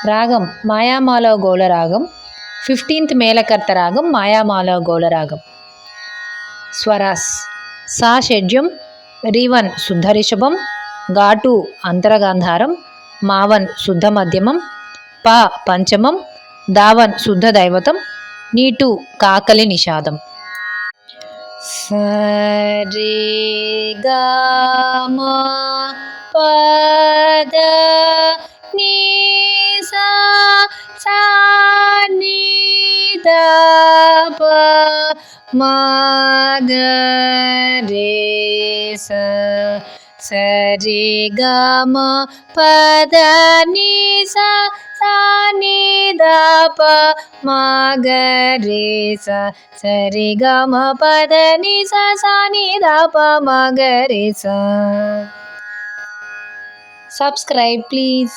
రాగం మాయామాలవ గౌళ రాగం. 15th మేళకర్త రాగం మాయామాలవ గౌళ రాగం. స్వరాస్ సా షడ్జం, రీవన్ శుద్ధ రిషభం, ఘాటు అంతరగాంధారం, మావన్ శుద్ధ మధ్యమం, ప పంచమం, దావన్ శుద్ధ దైవతం, నీటు కాకలి నిషాదం. సరే గా మా పద నీ సా సా నీ ద ప మా గ రే స. సరే గా మా పద నీ సా సా నీ ద ప మా గ రే స. సరి గ మ పద ని స సా ని ద ప మా గ రే స. Subscribe please.